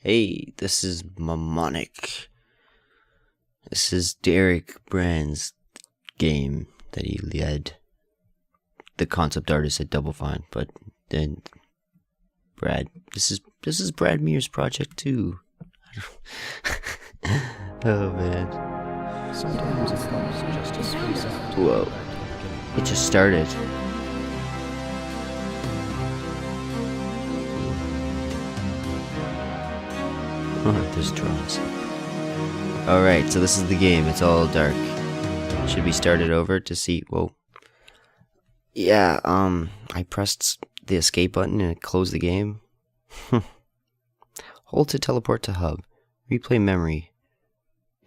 Hey, this is Mnemonic. This is Derek Brand's game that he led. The concept artist at Double Fine, but then Brad. This is Brad Mear's project too. Oh man. Sometimes it comes just to space out. Whoa. It just started. Oh, there's drums. Alright, so this is the game. It's all dark. Should we start it over to see? Whoa. Yeah, I pressed the escape button and it closed the game. Hold to teleport to hub. Replay memory.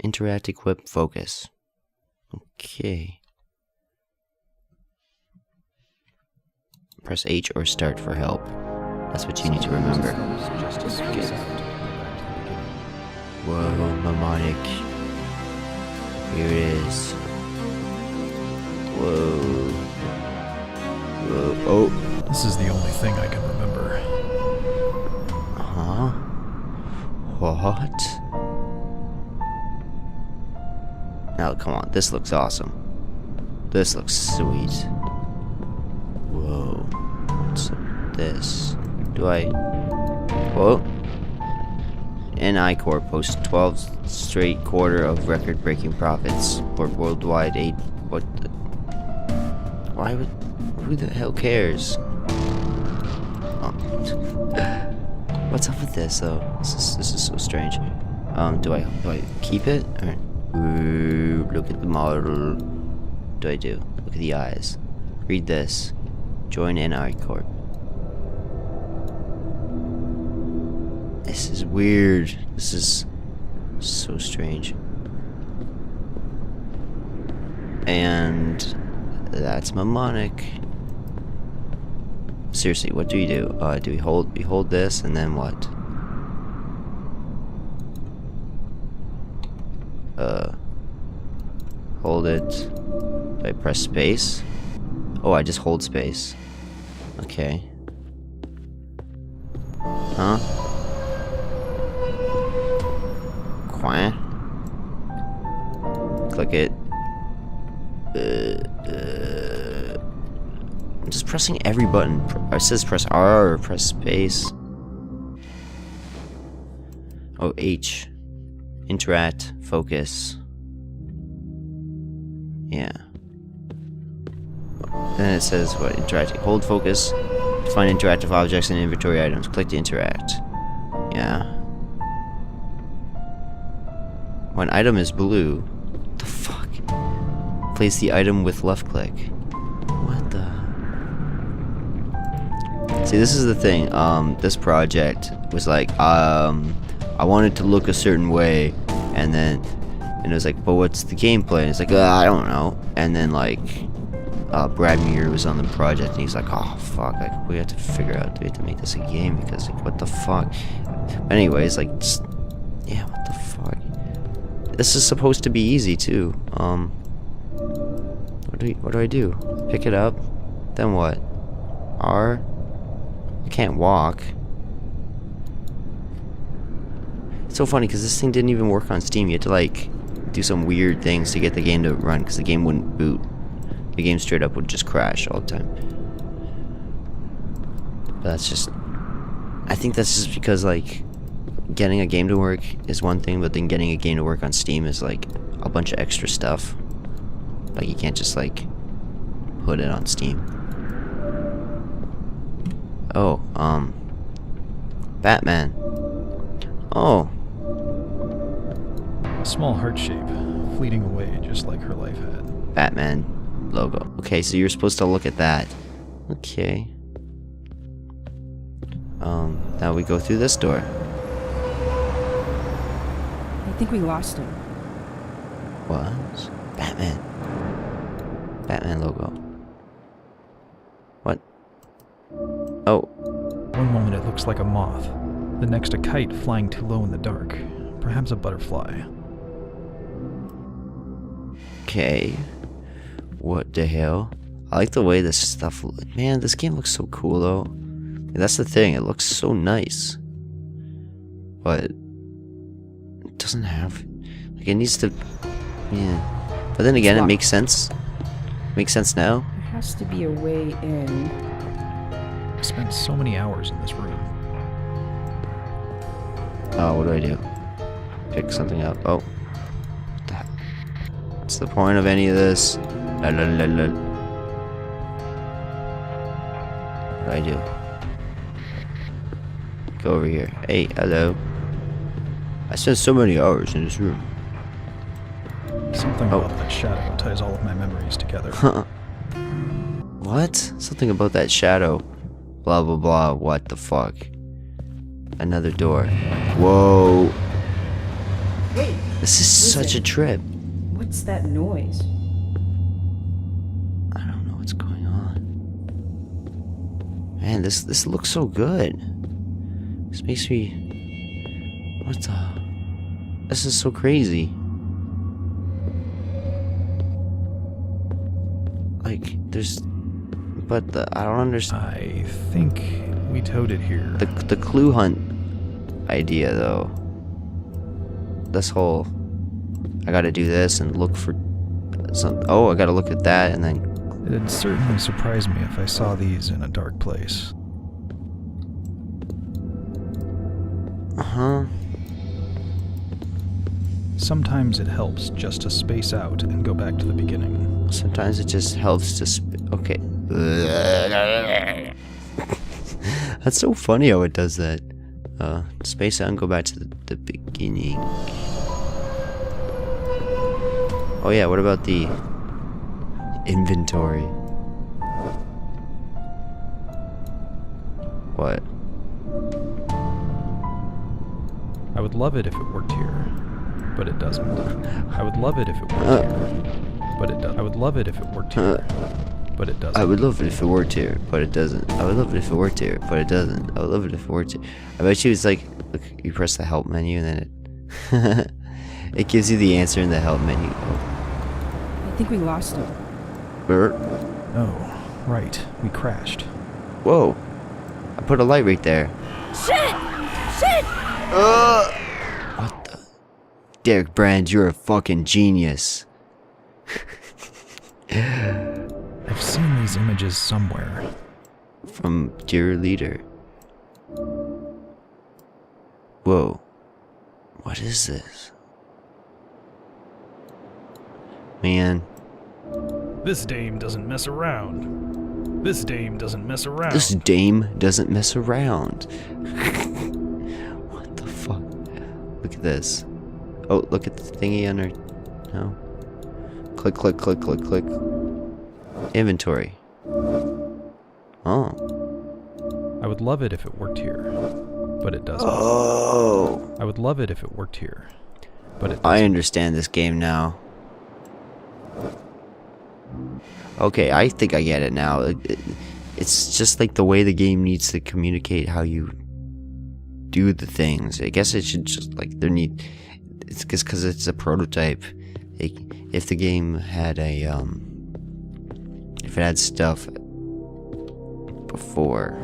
Interact, equip, focus. Okay. Press H or start for help. That's what you need to remember. Whoa, Mnemonic. Here it is. Whoa. Whoa. Oh. This is the only thing I can remember. Huh? What? Now, come on. This looks awesome. This looks sweet. Whoa. What's this? Do I... Whoa. NI Corp posts 12 straight quarter of record-breaking profits for worldwide aid. What the... Why would... Who the hell cares? Oh. What's up with this, though? This is so strange. Do I keep it? Or... Ooh, look at the model. What do I do? Look at the eyes. Read this. Join NI Corp. This is weird. This is so strange. And that's Mnemonic. Seriously, what do you do? Do we hold this and then what? Hold it. Do I press space? Oh, I just hold space. Okay. Huh? Quah. Click it. I'm just pressing every button. It says press R or press space. Oh, H. Interact. Focus. Yeah. Then it says what? Interacting. Hold focus to find interactive objects and inventory items. Click to interact. Yeah. When item is blue, what the fuck? Place the item with left click. What the? See, this is the thing. This project was like, I wanted to look a certain way, and it was like, but what's the gameplay? And it's like, I don't know. And then like, Brad Mear was on the project, and he's like, oh fuck, like, we have to figure out, we have to make this a game because like, what the fuck? But anyways, like, just, yeah, what the fuck? This is supposed to be easy too. What do I do? Pick it up, then what? R? I can't walk. It's so funny because this thing didn't even work on Steam. You had to like do some weird things to get the game to run because the game wouldn't boot. The game straight up would just crash all the time. But that's just... I think that's just because, like, getting a game to work is one thing, but then getting a game to work on Steam is, like, a bunch of extra stuff. Like, you can't just, like, put it on Steam. Oh, Batman. Oh. A small heart shape, fleeting away just like her life had. Batman logo. Okay, so you're supposed to look at that. Okay. Now we go through this door. I think we lost him. What? Batman. Batman logo. What? Oh. One moment it looks like a moth, the next a kite flying too low in the dark, perhaps a butterfly. Okay. What the hell? I like the way this stuff... Man, this game looks so cool, though. That's the thing. It looks so nice. but it doesn't have, like, it needs to, yeah. But then again, it makes sense. Makes sense now. There has to be a way in. I spent so many hours in this room. Oh, what do? Pick something up. Oh. What's the point of any of this? La la la la. What do? Go over here. Hey, hello. I spent so many hours in this room. Something about that shadow ties all of my memories together. What? Something about that shadow. Blah blah blah. What the fuck? Another door. Whoa. Wait. This is such a trip. What's that noise? I don't know what's going on. Man, this looks so good. This makes me... What the... This is so crazy. Like, there's... But I don't understand. I think we towed it here. The clue hunt idea, though. This whole... I gotta do this and look for... Oh, I gotta look at that and then... It'd certainly surprise me if I saw these in a dark place. Uh-huh. Sometimes it helps just to space out and go back to the beginning. Sometimes it just helps to... Okay. That's so funny how it does that. Space out and go back to the beginning. Oh yeah, what about the inventory? What? I would love it if it worked here, but it doesn't. I would love it if it worked here, but it doesn't. I would love it if it worked here, but it doesn't. I would love it if it worked here, but it doesn't. I would love it if it worked here, but it doesn't. I would love it if it worked here. I bet you it's like, look, you press the help menu and then it it gives you the answer in the help menu. I think we lost him. Oh, right. We crashed. Whoa. I put a light right there. Shit! Shit! What the? Derek Brand, you're a fucking genius. I've seen these images somewhere. From dear leader. Whoa. What is this? Man. This dame doesn't mess around. This dame doesn't mess around. This dame doesn't mess around. What the fuck? Look at this. Oh, look at the thingy on her. No. Click, click, click, click, click. Inventory. Oh. I would love it if it worked here, but it doesn't. Oh. I would love it if it worked here, but it doesn't. I understand this game now. Okay, I think I get it now. It's just like the way the game needs to communicate how you do the things. I guess it should just like it's because it's a prototype. If the game had a if it had stuff before,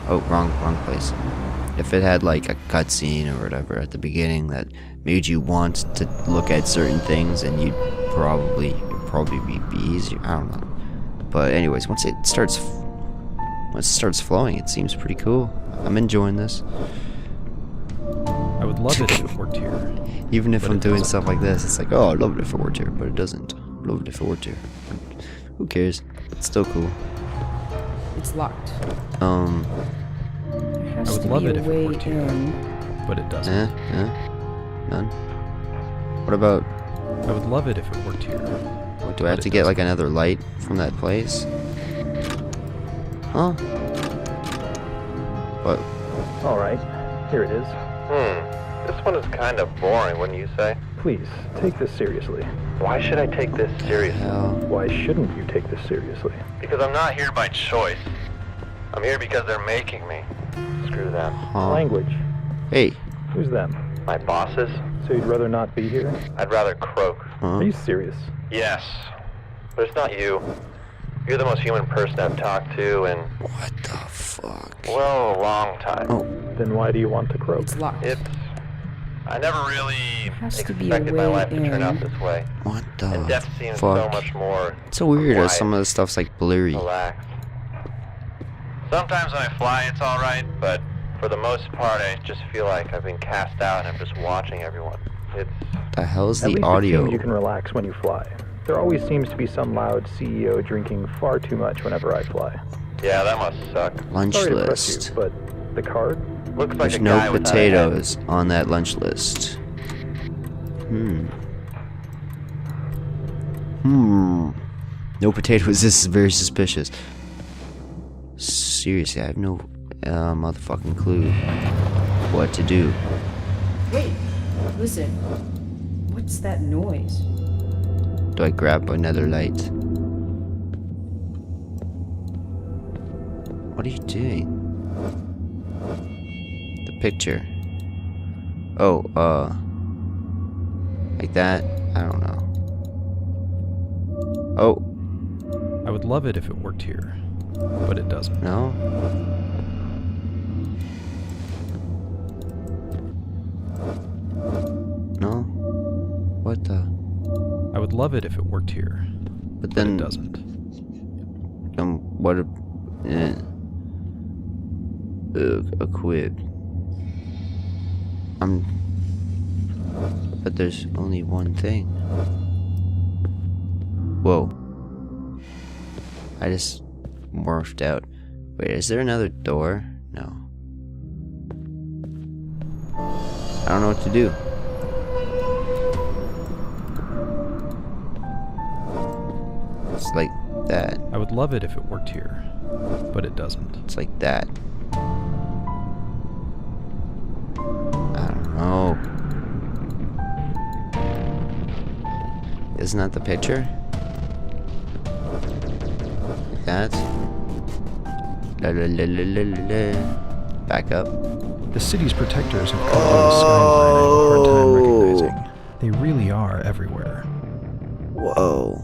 oh, wrong place. If it had like a cutscene or whatever at the beginning that made you want to look at certain things, and you'd probably be easier. I don't know. But anyways, once it starts flowing, it seems pretty cool. I'm enjoying this. I would love it if it worked here. Even if I'm doing stuff like this, it's like, oh, I'd love it if it worked here, but it doesn't. I'd love it if it worked here. Who cares? It's still cool. It's locked. I Has would to love be it a if way it worked here, in. but it doesn't. None. What about? I would love it if it worked here. What, do I have to get like another light from that place? Huh? What? Alright, here it is. This one is kind of boring, wouldn't you say? Please, take this seriously. Why should I take this seriously? Hell. Why shouldn't you take this seriously? Because I'm not here by choice. I'm here because they're making me. Screw them. Huh. Language. Hey. Who's them? My bosses? So you'd rather not be here? I'd rather croak. Huh? Are you serious? Yes. But it's not you. You're the most human person I've talked to in, What the fuck? well, a long time. Oh. Then why do you want to croak? It's locked. It's I never really has to be a expected my way life to turn out in. this way. What And the death seems so fuck? much more It's so weird how quiet, some of the stuff's like blurry. relaxed. Sometimes when I fly, it's alright, but for the most part, I just feel like I've been cast out and I'm just watching everyone. It's... The hell's At the least it audio? seems you can relax when you fly. There always seems to be some loud CEO drinking far too much whenever I fly. yeah, that must suck. Lunch Sorry to press list. you, but the card? Looks like There's a no guy without a head. potatoes on that lunch list. No potatoes. This is very suspicious. Seriously, I have no motherfucking clue what to do. Wait, listen. What's that noise? Do I grab another light? What are you doing? The picture. Oh, like that? I don't know. Oh, I would love it if it worked here, but it doesn't. no? No? What the? I would love it if it worked here, But but then, it doesn't. what a quid. But there's only one thing. Whoa. I just morphed out. Wait, is there another door? No. I don't know what to do. It's like that. I would love it if it worked here, but it doesn't. It's like that. I don't know. Isn't that the picture? Like that? La la la la la la la. Back up. The city's protectors have carved out a skyline I have a hard time recognizing. They really are everywhere. Whoa.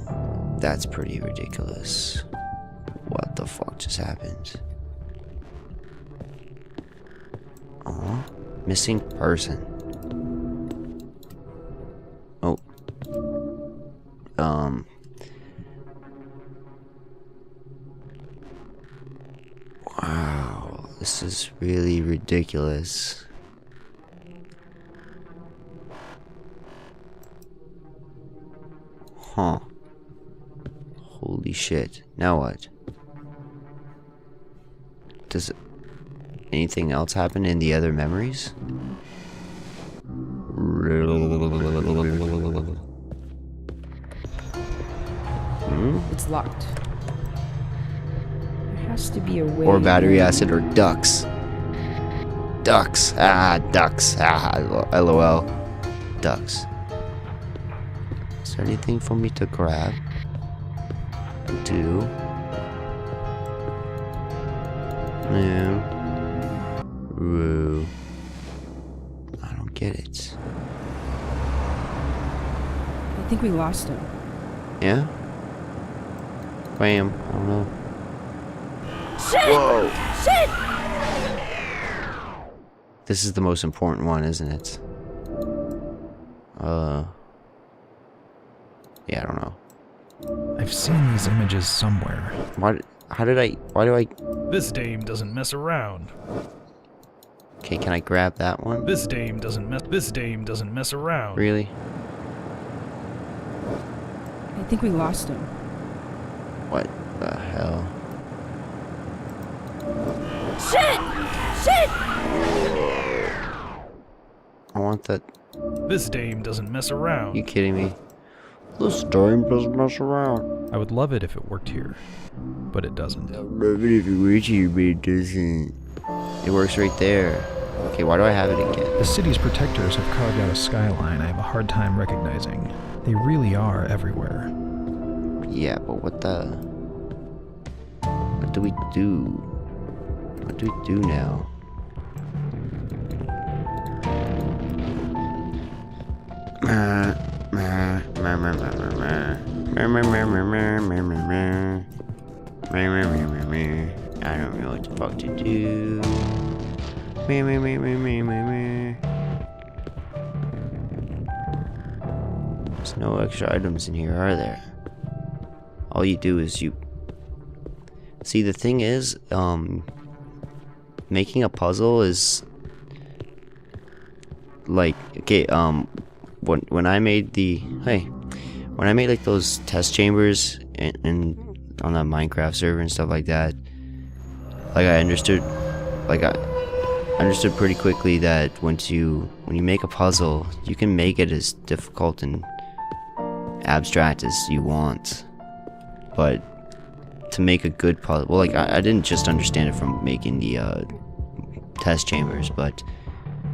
That's pretty ridiculous. What the fuck just happened? Oh, missing person. Oh. Wow, this is really ridiculous. Huh. Holy shit. Now what? Does anything else happen in the other memories? It's locked. There has to be a way. Or battery in. acid or ducks. Ducks. Ah, ducks. Ah, lol. Ducks. Is there anything for me to grab? And do? No. Woo. I don't get it. I think we lost him. Yeah? Bam. I don't know. Shit! Whoa. Shit! This is the most important one, isn't it? Yeah, I don't know. I've seen these images somewhere. Why do I... This dame doesn't mess around. Okay, can I grab that one? This dame doesn't mess around. Really? I think we lost him. What the hell? Shit! Shit! I want that... This dame doesn't mess around. You kidding me? This dame doesn't mess around. I would love it if it worked here, but it doesn't. Love it if it works here, but it doesn't. It works right there. Okay, why do I have it again? The city's protectors have carved out a skyline I have a hard time recognizing. They really are everywhere. Yeah, but what the... What do we do? What do we do now? I don't know what the fuck to do. There's no extra items in here, are there? All you do is you... See, the thing is, making a puzzle is... Like, okay, when I made the... Hey, when I made, like, those test chambers and on that Minecraft server and stuff like that, like, I understood pretty quickly that when you make a puzzle, you can make it as difficult and abstract as you want, but to make a good puzzle, well, like, I didn't just understand it from making the test chambers, but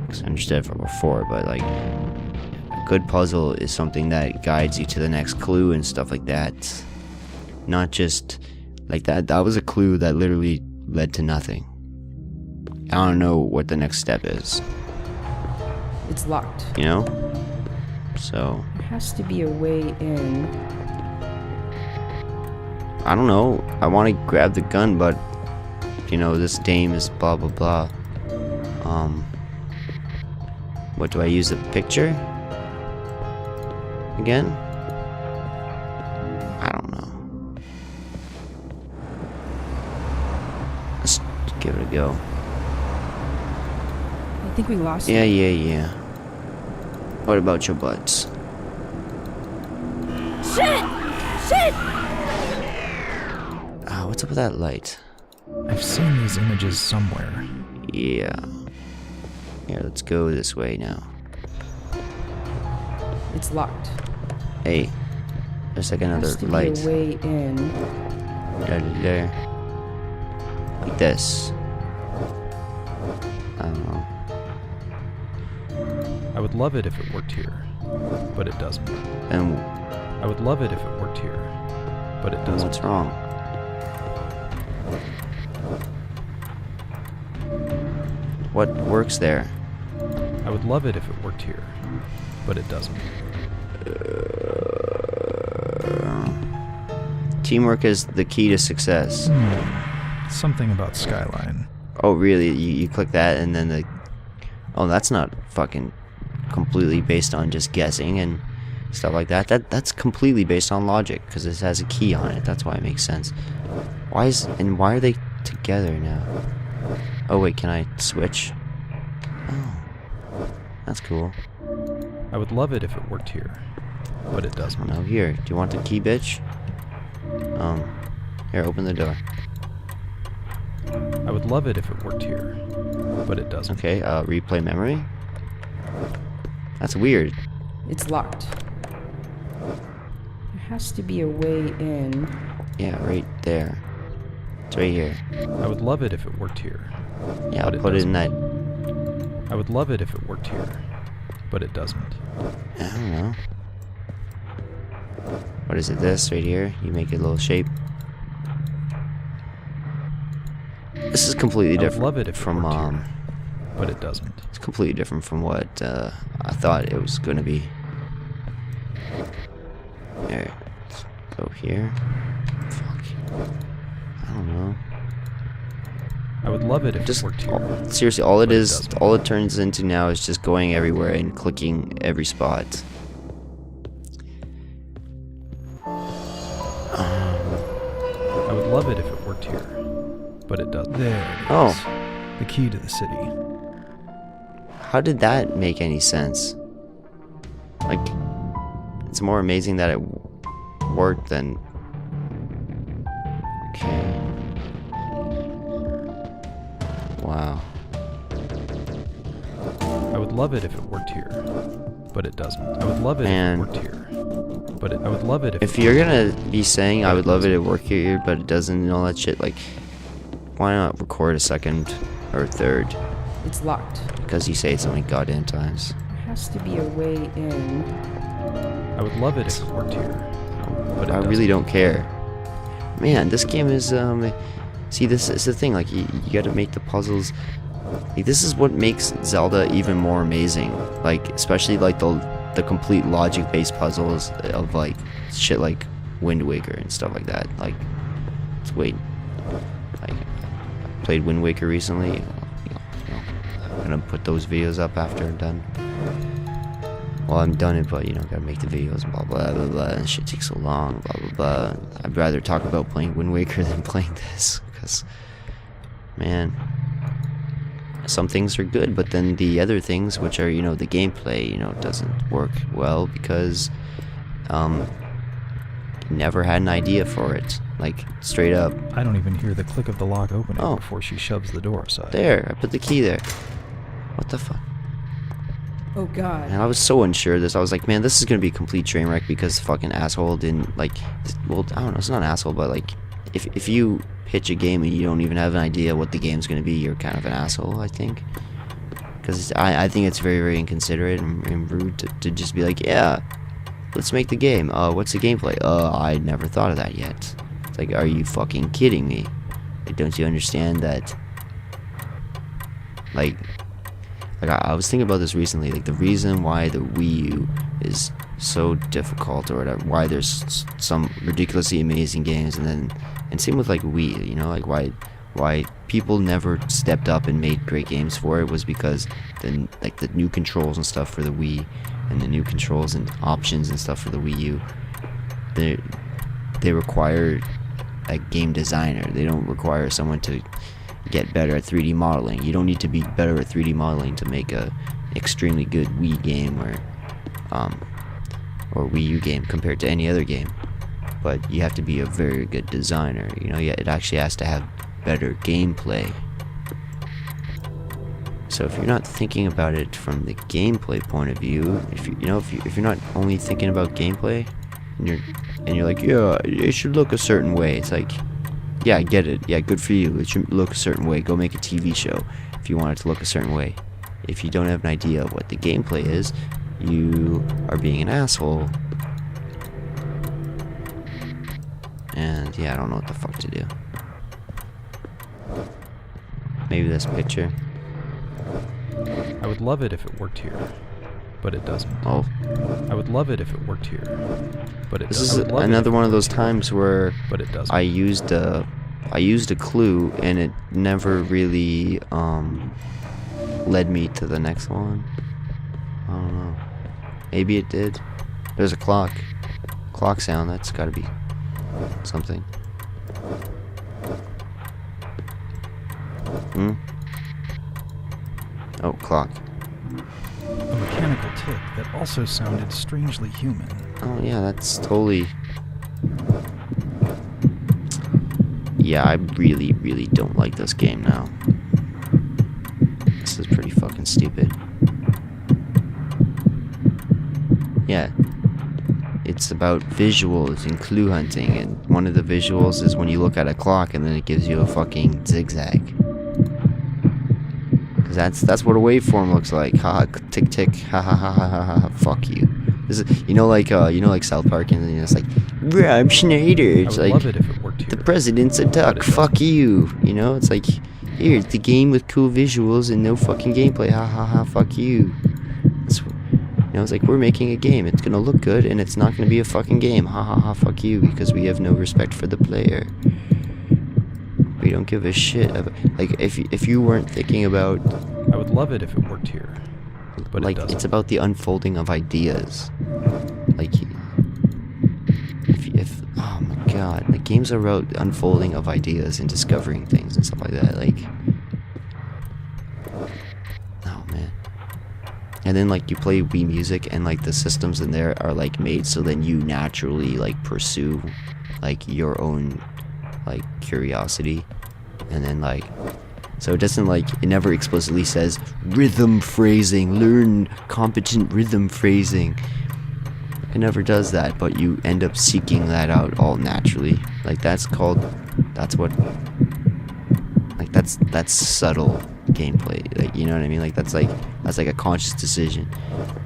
I understood it from before, but like, a good puzzle is something that guides you to the next clue and stuff like that, not just like that was a clue that literally led to nothing. I don't know what the next step is. It's locked. You know? So... There has to be a way in. I don't know. I want to grab the gun, but... You know, this dame is blah blah blah. What do I use? The picture? Again? I don't know. Let's give it a go. I think we lost Yeah. him. What about your butts? Shit! Shit! What's up with that light? I've seen these images somewhere. Yeah. Here, let's go this way now. It's locked. Hey, there's like another Has to light. be a way in. There. Like this. I don't know. I would love it if it worked here, but it doesn't. And I would love it if it worked here, but it doesn't. what's wrong? What works there? I would love it if it worked here, but it doesn't. Teamwork is the key to success. Something about Skyline. Oh, really? You click that and then the... Oh, that's not fucking completely based on just guessing and stuff like that. That's completely based on logic, because it has a key on it. That's why it makes sense. Why are they together now? Oh, wait, can I switch? Oh, that's cool. I would love it if it worked here, but it doesn't. Now here, do you want the key, bitch? Here, open the door. I would love it if it worked here, but it doesn't. Okay, replay memory? That's weird. It's locked. There has to be a way in. Yeah, right there. It's right here. I would love it if it worked here. Yeah, I'll but put it in that... I would love it if it worked here, but it doesn't. I don't know. What is it, this right here? You make it a little shape. This is completely I would different love it if it from, worked here, but it doesn't. it's completely different from what, I thought it was gonna be. Here, let's go here. Fuck. I don't know. I would love it if Just, it worked here. seriously, all it but it is, doesn't. all it turns into now is just going everywhere and clicking every spot. I would love it if it worked here, but it doesn't. There it is. Oh. The key to the city. How did that make any sense? Like, it's more amazing that it worked than... Okay. Wow. I would love it if it worked here, but it doesn't. I would love it Man. if it worked here, but I would love it if If you're gonna be saying, I would love it to work here, but it doesn't, and all that shit, like, why not record a second or third? It's locked. Because you say it so many goddamn times. There has to be a way in. I would love it if it worked here, but it I doesn't. really don't care. Man, this game is, see, this is the thing, like, you gotta make the puzzles, like, this is what makes Zelda even more amazing, like, especially, like, the complete logic-based puzzles of, like, shit like Wind Waker and stuff like that, like, let's wait, like, I played Wind Waker recently, I'm gonna put those videos up after I'm done. well, I'm done it, but you know, gotta make the videos and blah blah blah blah, and shit takes so long, blah blah blah. I'd rather talk about playing Wind Waker than playing this, because, man, some things are good, but then the other things, which are, you know, the gameplay, you know, doesn't work well because, never had an idea for it, like, straight up. I don't even hear the click of the lock opening Oh. before she shoves the door aside. There, I put the key there. What the fuck? Oh god. And I was so unsure of this. I was like, man, this is gonna be a complete train wreck because fucking asshole didn't, like, well, I don't know, it's not an asshole, but like, if you pitch a game and you don't even have an idea what the game's gonna be, you're kind of an asshole, I think. Because I think it's very, very inconsiderate and rude to just be like, yeah, let's make the game. What's the gameplay? I never thought of that yet. It's like, are you fucking kidding me? Like, don't you understand that, like I was thinking about this recently, like the reason why the Wii U is so difficult or whatever, why there's some ridiculously amazing games, and same with like Wii, you know, like why people never stepped up and made great games for it was because the new controls and stuff for the Wii, and the new controls and options and stuff for the Wii U, they require a game designer. They don't require someone to get better at 3D modeling. You don't need to be better at 3D modeling to make a extremely good Wii game or Wii U game compared to any other game. But you have to be a very good designer. You know, it actually has to have better gameplay. So if you're not thinking about it from the gameplay point of view, if you're not only thinking about gameplay, and you're like, yeah, it should look a certain way. It's like, yeah, I get it. Yeah, good for you. It should look a certain way. Go make a TV show if you want it to look a certain way. If you don't have an idea of what the gameplay is, you are being an asshole. And yeah, I don't know what the fuck to do. Maybe this picture. I would love it if it worked here, but it doesn't. Oh, I would love it if it worked here, but it this doesn't. is another one of those times where But it doesn't. I used a clue and it never really led me to the next one. I don't know. Maybe it did. There's a clock sound. That's got to be something. Oh, clock. A mechanical tick that also sounded strangely human. Oh yeah, that's totally... Yeah, I really, really don't like this game now. This is pretty fucking stupid. Yeah. It's about visuals and clue hunting, and one of the visuals is when you look at a clock and then it gives you a fucking zigzag. Cause that's what a waveform looks like. Ha ha, tick tick, ha ha ha ha ha ha. Fuck you. This is, you know, like South Park, and it's like Rob Schneider. It's I would like, love it if it worked here. the president's a duck. Fuck you. You know, it's like, here, it's the game with cool visuals and no fucking gameplay. Ha ha ha. Fuck you. You know, it's like, we're making a game. It's gonna look good, and it's not gonna be a fucking game. Ha ha ha. Fuck you, because we have no respect for the player. We don't give a shit about, like, if you weren't thinking about, I would love it if it worked here, but like, it doesn't. it's about the unfolding of ideas. Like, if oh my god, like, games are about unfolding of ideas and discovering things and stuff like that. Like, oh man. And then, like, you play Wii Music, and like the systems in there are like made so then you naturally like pursue like your own like curiosity, and then like, so it doesn't, like, it never explicitly says rhythm phrasing, learn competent rhythm phrasing. It never does that, but you end up seeking that out all naturally. Like, that's subtle gameplay. Like, you know what I mean? Like, that's like a conscious decision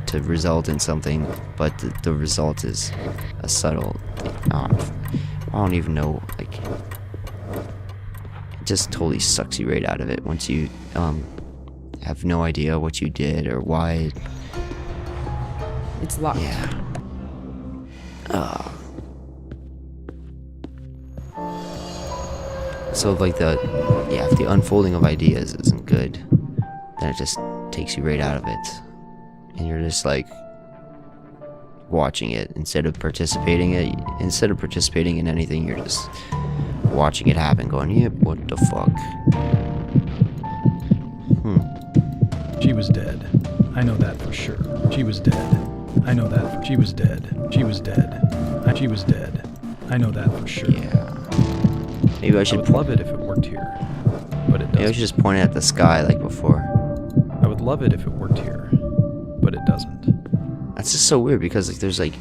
to result in something, but the result is a subtle thing. I don't even know, like, it just totally sucks you right out of it once you have no idea what you did or why. It's locked. Yeah. So like if the unfolding of ideas isn't good, then it just takes you right out of it, and you're just like, watching it instead of participating in anything. You're just watching it happen, going, yeah, what the fuck. She was dead. I know that for sure. She was dead. I know that for... She was dead. She was dead. She was dead. I know that for sure. Yeah. Maybe I should... I would love it if it worked here, but it doesn't. Maybe I should just point it at the sky like before. I would love it if it worked here, but it doesn't. That's just so weird because like, there's like...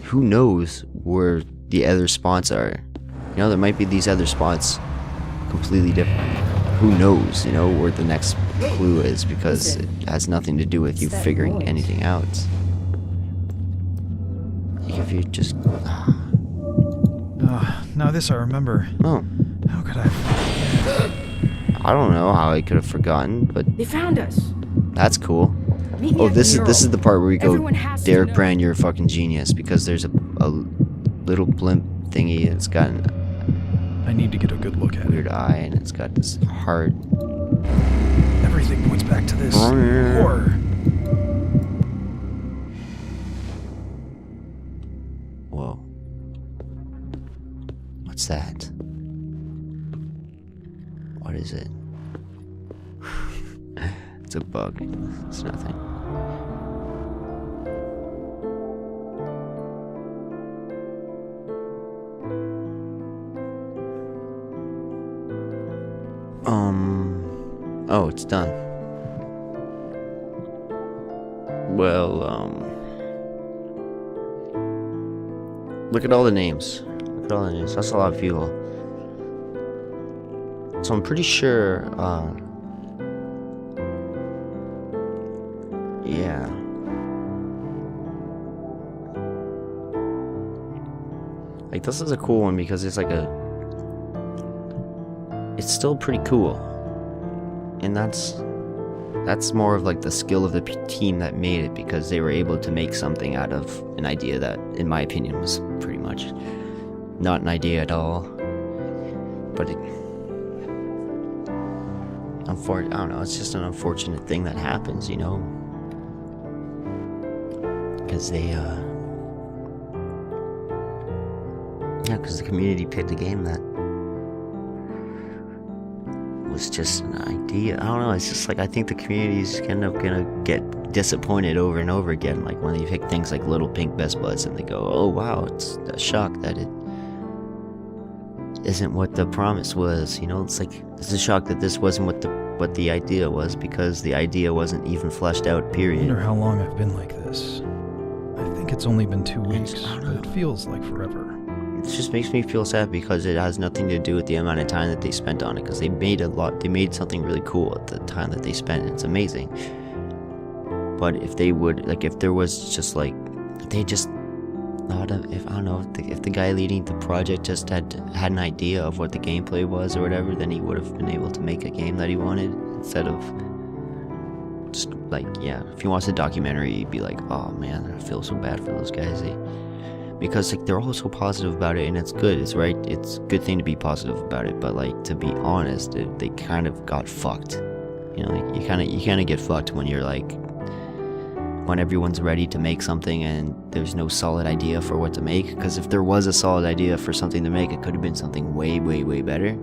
Who knows where the other spots are? You know, there might be these other spots completely different. Who knows, you know, where the next clue is, because it has nothing to do with you figuring anything out. Like if you just... Now this I remember. Oh. How could I... I don't know how I could have forgotten, but... They found us. That's cool. Meet me Oh, at this the is the part where we go, Everyone has to Derek know. Brand, you're a fucking genius, because there's a little blimp thingy, and it's got an I need to get a good look at it. weird eye, and it's got this heart. Everything points back to this horror. Whoa. What's that? What is it? It's a bug. It's nothing. Oh, it's done. Well, look at all the names. Look at all the names. That's a lot of people. So I'm pretty sure, yeah. Like, this is a cool one because it's like it's still pretty cool. And that's more of like the skill of the team that made it, because they were able to make something out of an idea that, in my opinion, was pretty much not an idea at all. But I don't know, it's just an unfortunate thing that happens, you know? Because because the community picked a game that was just an idea. I don't know, it's just like, I think the community's kind of gonna get disappointed over and over again, like when they pick things like Little Pink Best Buds and they go, oh wow, it's a shock that it isn't what the promise was, you know? It's like, it's a shock that this wasn't what the idea was, because the idea wasn't even fleshed out, I period. wonder how long I've been like this. I think it's only been 2 weeks, I don't but it feels like forever. It just makes me feel sad because it has nothing to do with the amount of time that they spent on it, because they made something really cool at the time that they spent. It's amazing. But if they would, like, if there was just like, if they just thought of, if the guy leading the project just had an idea of what the gameplay was or whatever, then he would have been able to make a game that he wanted, instead of just like, yeah, if he wants a documentary, he'd be like, oh man, I feel so bad for those guys. Because like, they're all so positive about it, and it's good, it's right, it's a good thing to be positive about it, but like, to be honest, they kind of got fucked. You know, like, you kind of get fucked when you're like, when everyone's ready to make something and there's no solid idea for what to make. Because if there was a solid idea for something to make, it could have been something way, way, way better.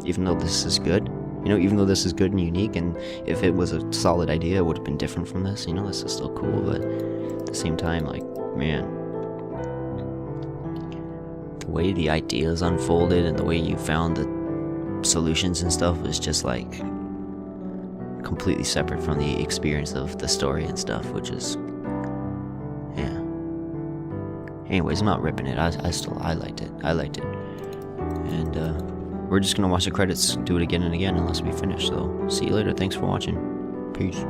Even though this is good, you know, even though this is good and unique, and if it was a solid idea, it would have been different from this. You know, this is still cool, but at the same time, like, man, the way the ideas unfolded and the way you found the solutions and stuff was just like completely separate from the experience of the story and stuff, which is, yeah. Anyways, I'm not ripping it. I liked it. And we're just gonna watch the credits, do it again and again unless we finish. So see you later. Thanks for watching. Peace.